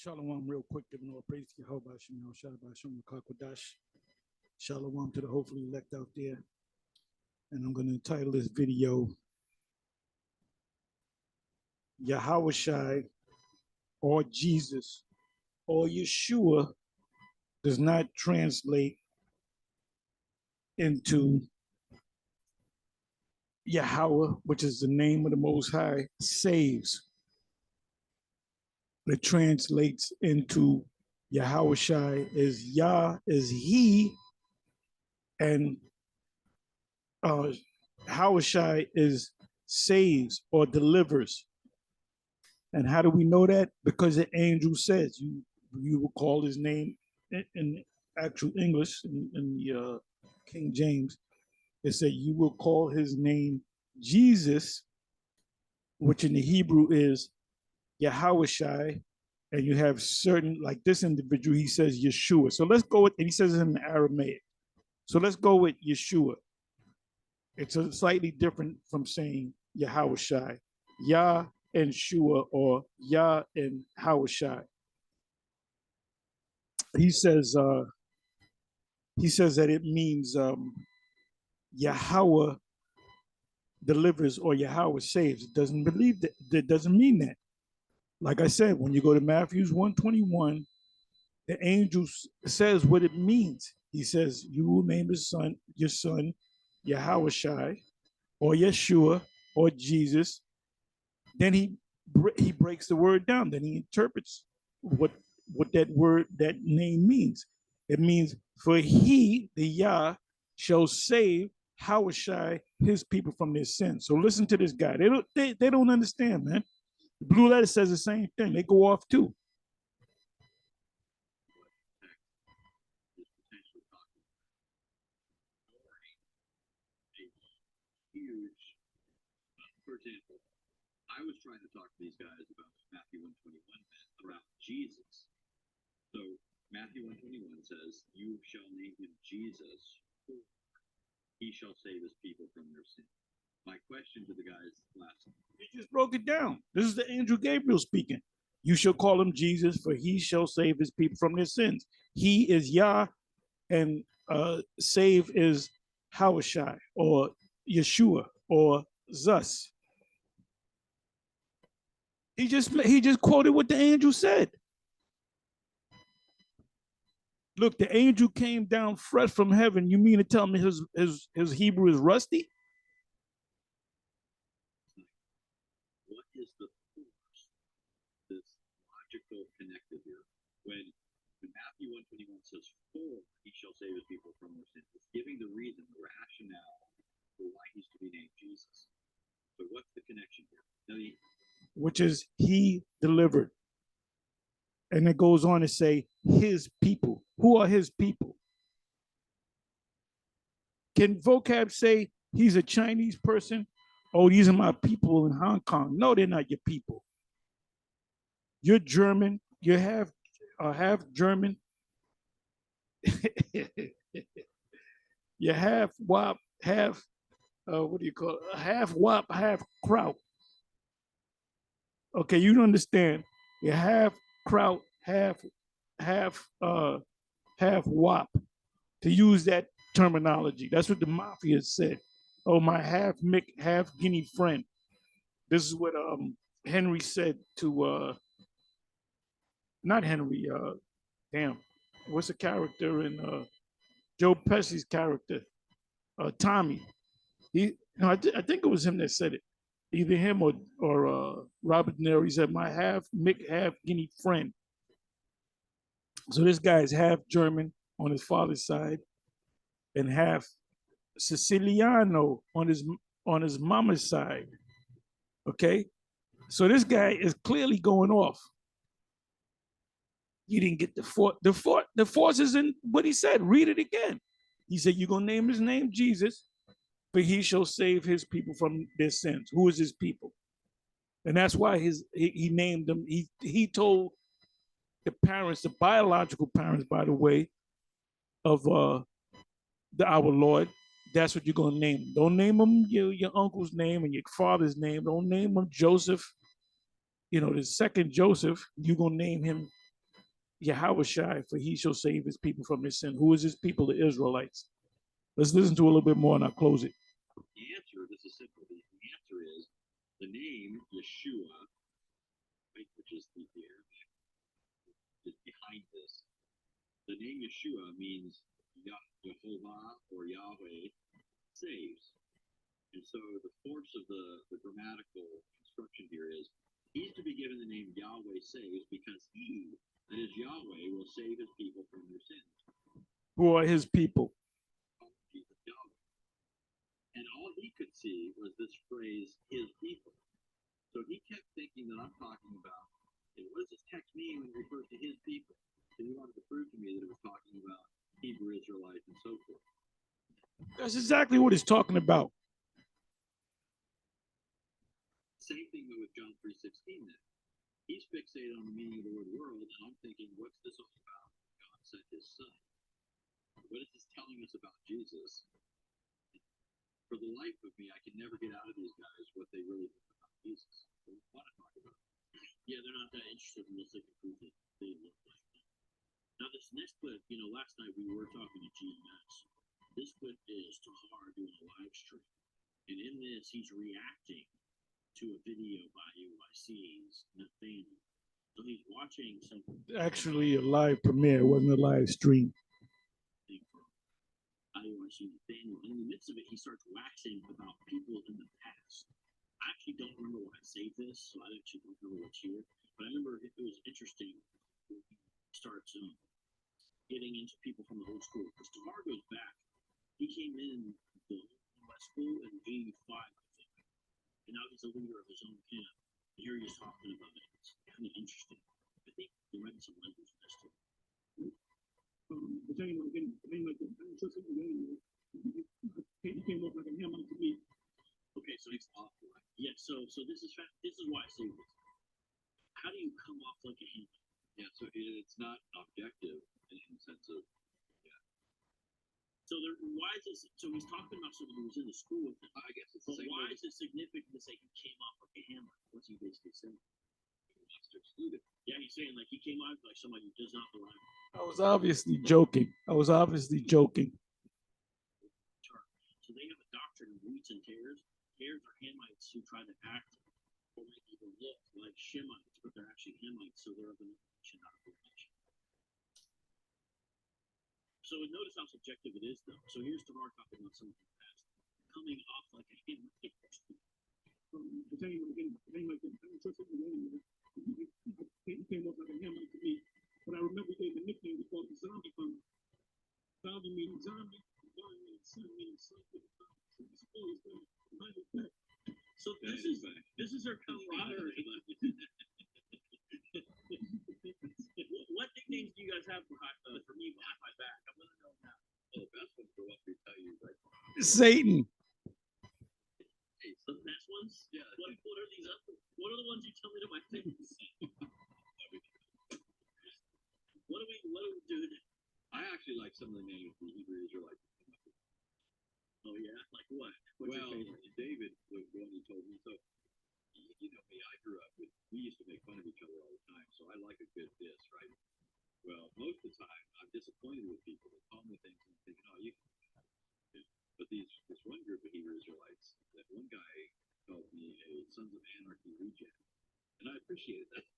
Shalom, real quick, giving all praise to Yahawah-saves. Shalom to the hopefully elect out there. And I'm going to entitle this video, Yahawahshi or Jesus or Yeshua does not translate into Yahawah, which is the name of the Most High, saves. It translates into Yahawahshi is Yah is he, and Yahawahshi is saves or delivers. And how do we know that? Because the angel says you will call his name in actual English in the King James. It said you will call his name Jesus, which in the Hebrew is Yahawahshi, and you have certain, like this individual, he says Yeshua. So let's go with, and he says it in Aramaic. So let's go with Yeshua. It's a slightly different from saying Yahawahshi. Yah and Shua, or Yah and Hawashai. He says that it means Yahawah delivers or Yahawah saves. It doesn't believe that. It doesn't mean that. Like I said, when you go to Matthew's 121, the angel says what it means. He says, you will name your son Yahawahshi or Yeshua or Jesus. Then he breaks the word down. Then he interprets what that word, that name means. It means, for he, the Yah, shall save Hawashai, his people, from their sins. So listen to this guy. They don't understand, man. The blue letter says the same thing. They go off too. For example, I was trying to talk to these guys about Matthew 121 about Jesus. So Matthew 121 says, you shall name him Jesus, he shall save his people from their sin. My question to the guys last night. You just broke it down. This is the angel Gabriel speaking. You shall call him Jesus, for he shall save his people from their sins. He is Yah, and save is Hawashai, or Yeshua, or Zus. He just quoted what the angel said. Look, the angel came down fresh from heaven. You mean to tell me his Hebrew is rusty? What is the force, this logical connected here? When Matthew 121 says, for he shall save his people from their sins, it's giving the reason, the rationale for why he's to be named Jesus. So what's the connection here? Now, which is he delivered. And it goes on to say his people. Who are his people? Can vocab say he's a Chinese person? Oh, these are my people in Hong Kong. No, they're not your people. You're German. You're half German. You're half Wop, half, what do you call it? Half Wop, half Kraut. Okay, you don't understand. You're half Kraut, half Wop. To use that terminology, that's what the mafia said. Oh, my half Mick, half Guinea friend. This is what Henry said to not Henry. Damn, what's the character in Joe Pesci's character? Tommy. I think it was him that said it. Either him or Robert De Niro. He said, my half Mick, half Guinea friend. So this guy is half German on his father's side and half Siciliano on his mama's side. Okay? So this guy is clearly going off. You didn't get the force is in what he said. Read it again. He said, you're going to name his name Jesus, but he shall save his people from their sins. Who is his people? And that's why he named them. He told the parents, the biological parents, by the way, of our Lord, that's what you're going to name him. Don't name him your uncle's name and your father's name. Don't name him Joseph. The second Joseph, you're going to name him Yahawahshi, for he shall save his people from their sin. Who is his people? The Israelites. Let's listen to a little bit more and I'll close it. The answer, this is simple. The answer is the name Yeshua, right, which is the Arabic is behind this. The name Yeshua means Jehovah or Yahweh saves. And so the force of the grammatical construction here is he's to be given the name Yahweh saves because he, that is Yahweh, will save his people from their sins. Who are his people? Jesus, Yahweh. And all he could see was this phrase, his people. So he kept thinking that I'm talking about, hey, what does this text mean when it refers to his people? And he wanted to prove to me that it was talking about Hebrew Israelites and so forth. That's exactly what it's talking about. Same thing though with John 3:16 then. He's fixated on the meaning of the word world, and I'm thinking, what's this all about? God sent his son. What is this telling us about Jesus? For the life of me, I can never get out of these guys what they really think about Jesus. They want to talk about it. Yeah, they're not that interested unless they can prove that they look like them. Now this next clip, last night we were talking to GMS. This clip is Tahar doing a live stream. And in this, he's reacting to a video by Yahawah-saves Nathaniel. So he's watching something. Actually, a live premiere, wasn't a live stream. Yahawah-saves Nathaniel. And in the midst of it, he starts waxing about people in the past. I actually don't remember why I saved this, so I actually don't remember what's here. But I remember it was interesting when he starts getting into people from the old school. Because Tahar goes back. He came in the West School in '85, I think. And now he's a leader of his own camp. And here he's talking about it. It's kind of interesting. I think there might be some language in this too. He came up like a hammer to me. Okay, so he's off. Yeah, so this is why I say this. How do you come off like a hammer? Yeah, so it's not objective in the sense of So why is this? So he's talking about someone who was in the school with him. I guess it's the same. Why is it significant to say he came off like a hammer? What's he basically saying? He wants to exclude it. Yeah, he's saying like he came out like somebody who does not belong. I was obviously joking. So they have a doctrine of wheats and tares. Tares are Hamites who try to act or make people look like Shemites, but they're actually Hamites, so they're of an nation, not a nation. So notice how subjective it is, though. So here's Tamar talking about something in the past, coming off like a Hamite. He came off like a hammer to me. But I remember he gave a nickname called the Zombie Bomb. Zombie meaning zombie, bomb meaning son, meaning something. So this is our camaraderie. What nicknames do you guys have for me behind my back? I'm gonna know now. Well, the best ones are what we tell you right now. Satan. Hey, so the best ones? Yeah. What are these up? What are the ones you tell me to my face? What do we do? I actually like some of the names the Hebrew Israelites. Oh yeah, like what? Well, David was one who told me. So you know me, I grew up with. We used to make fun of each other all the time. So I like a good diss, right? Well, most of the time I'm disappointed with people that call me things and I'm thinking, oh, you. But this one group of Hebrew Israelites, that one guy called me a Sons of Anarchy reject, and I appreciated that.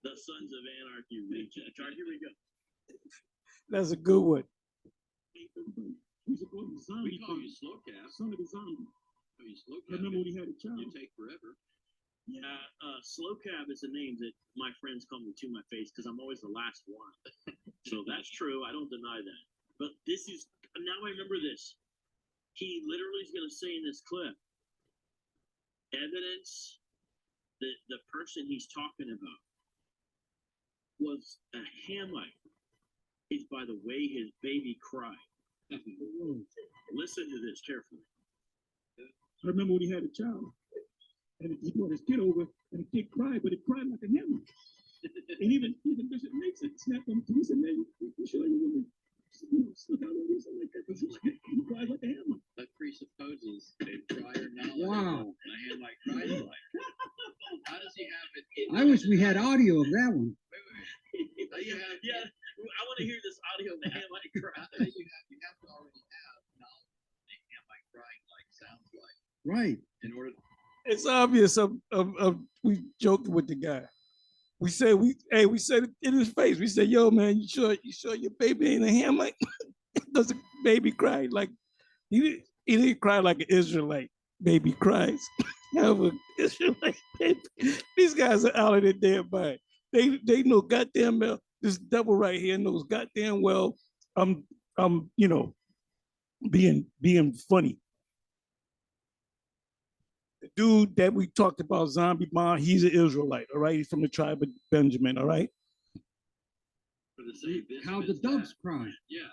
The Sons of Anarchy reject. All right, here we go. That's a good one. We call you slow cab. Son of a zombie. Oh, you slow I cab. remember when he had a child. You take forever. Yeah, slow cab is a name that my friends call me to my face because I'm always the last one. So that's true. I don't deny that. But this is now I remember this. He literally is going to say in this clip evidence that the person he's talking about was a Hamite is by the way his baby cried. Listen to this carefully. I remember when he had a child, and he brought his kid over, and the kid cried, but it cried like a hammer. And even Bishop Mason snapped him to me and said, "Man, you sure you want to slip out and do something like that?" He cried like a hammer. That presupposes a prior knowledge. A Hamite cried like. How does he have it? I wish we had audio of that one. Wait. Right. In order, It's obvious of we joking with the guy. We said we said it in his face. We said, "Yo, man, you sure your baby ain't a Hamite?" Because the baby cried like he didn't cry like an Israelite baby cries. Have an Israelite baby. These guys are out of their damn mind. They know goddamn well this devil right here knows goddamn well I'm being funny. The dude that we talked about, Zombie Bond, he's an Israelite, all right? He's from the tribe of Benjamin, all right? for the same How the doves cry. Yeah.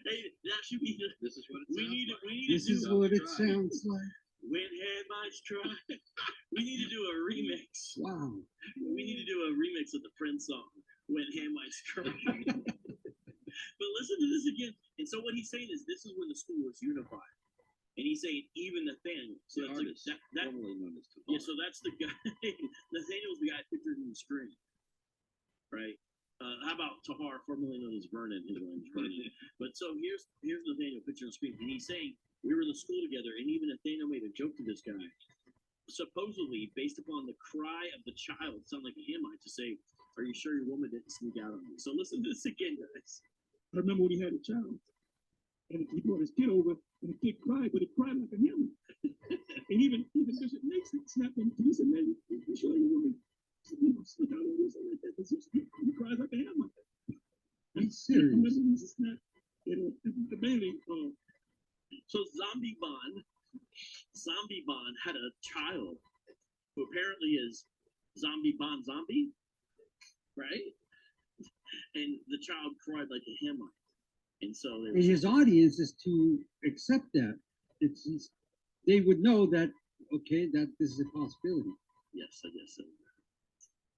Hey, that should be the. This is what it sounds like. We need this is what it sounds like. When Hamites cry. We need to do a remix. Wow. We need to do a remix of the Prince song, When Hamites Cry. But listen to this again. And so what he's saying is this is when the school was unified. And he's saying even Nathaniel. So that's artist, that formerly known as yeah, so that's the guy. Nathaniel's the guy pictured in the screen. Right? How about Tahar, formerly known as Vernon? His name's Vernon. But so here's Nathaniel pictured on the screen. And he's saying, we were in the school together, and even Nathaniel made a joke to this guy. Supposedly, based upon the cry of the child, it sounded like a Hamite to say, are you sure your woman didn't sneak out on you? So listen to this again, guys. I remember when he had a child, and he brought his kid over, and the kid cried, but it cried like a Hamite. And even Bishop Nixon snapped him. He said, "Man, you sure your woman sneak out on you something like that? Because he cries like a Hamite." He's serious. I remember he snapped. The baby. So Zombie Bond had a child who apparently is Zombie Bond Zombie, right? And the child cried like a Hamite. And so And his audience is to accept that. They would know that, okay, that this is a possibility. Yes, I guess so.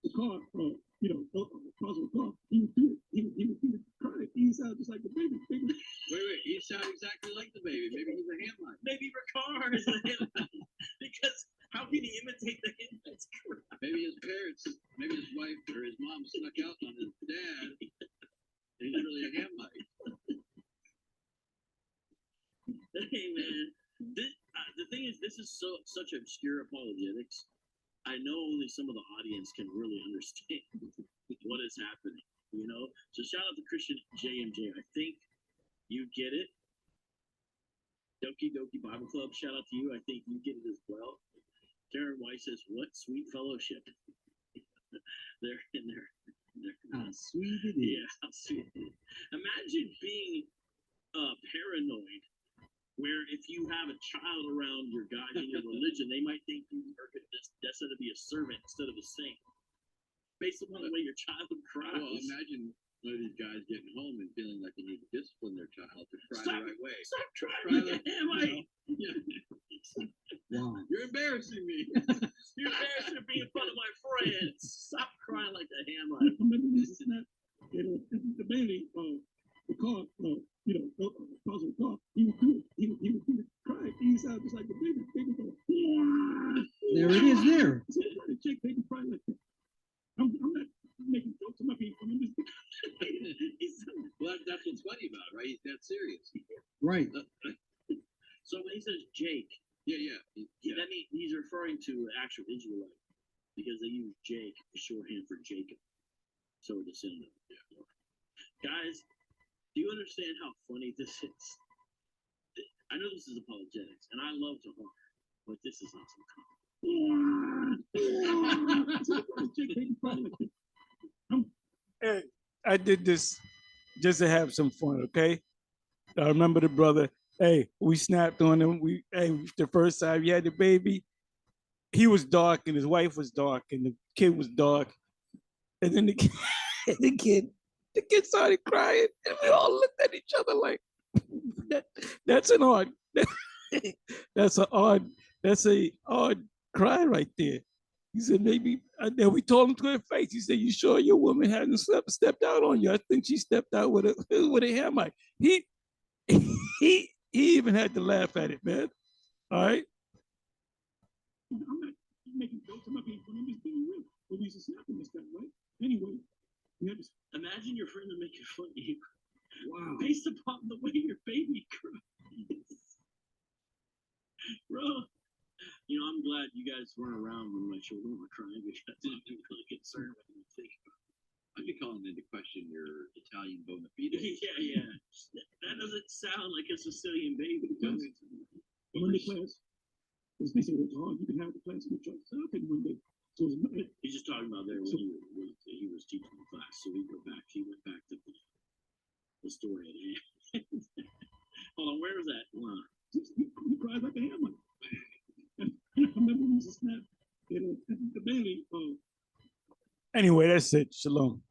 The car, cars of the car, he would do it. He would cry. He sounded just like the baby. Wait, he sounds exactly like the baby. Maybe he's a Hamite. Maybe Ricard is a Hamite. Because how can he imitate the Hamite's cry? Maybe his parents, maybe his wife or his mom snuck out on his dad. He's really a Hamite. Hey man, the thing is, this is such obscure apologetics. I know only some of the audience can really understand what is happening. So shout out to Christian JMJ. I think you get it. Doki Doki Bible Club. Shout out to you. I think you get it as well. Karen White says, "What sweet fellowship." They're in there. How sweet it is. Yeah, how sweet it is. Imagine being paranoid, where if you have a child around your God in your religion, they might think you are destined to be a servant instead of a saint, based upon the way your child cries. Well, imagine one of these guys getting home and feeling like they need to discipline their child to cry the right way. Stop crying like a Hamite. Wow. You're embarrassing me. You're embarrassing me in front of my friends. Stop crying like a Hamite. The baby, the car, cars of the car, he would do it. He would do it. Cry. He sounded just like the baby. There it is there. The chick, baby cry like that. I'm not making jokes. I'm not being funny. Well, that's what's funny about it, right? He's that serious. Right. So when he says Jake, that means he's referring to an actual Israelite because they use Jake for shorthand for Jacob. So a descendant. Yeah. Guys, do you understand how funny this is? I know this is apologetics, and I love to harm, but this is not some Hey, I did this just to have some fun, okay? I remember the brother. Hey, we snapped on him. The first time he had the baby, he was dark and his wife was dark and the kid was dark, and then the kid started crying, and we all looked at each other like, that's an odd, that's a odd cry right there. He said, maybe, then we told him to his face. He said, you sure your woman hasn't stepped out on you? I think she stepped out with a Hamite. He even had to laugh at it, man. All right? I'm not making jokes. I'm not being funny. I'm just being real. But we used to snap on this guy, right? Anyway, imagine your friend making fun of you. Wow. Based upon the way your baby cries. Bro, glad you guys weren't around when my children were crying because I'm really concerned about anything. I'd be calling into question your Italian bona fide. Yeah. That doesn't sound like a Sicilian baby. Monday class. Because they said it's hard. You can have the class in the truck. So okay, Monday. So he's just talking about there when he was teaching the class. So he went back to the story at hand. Hold on, where was that line? He cried like a hammer. And I remember he was a snap. The baby. Anyway, that's it. Shalom.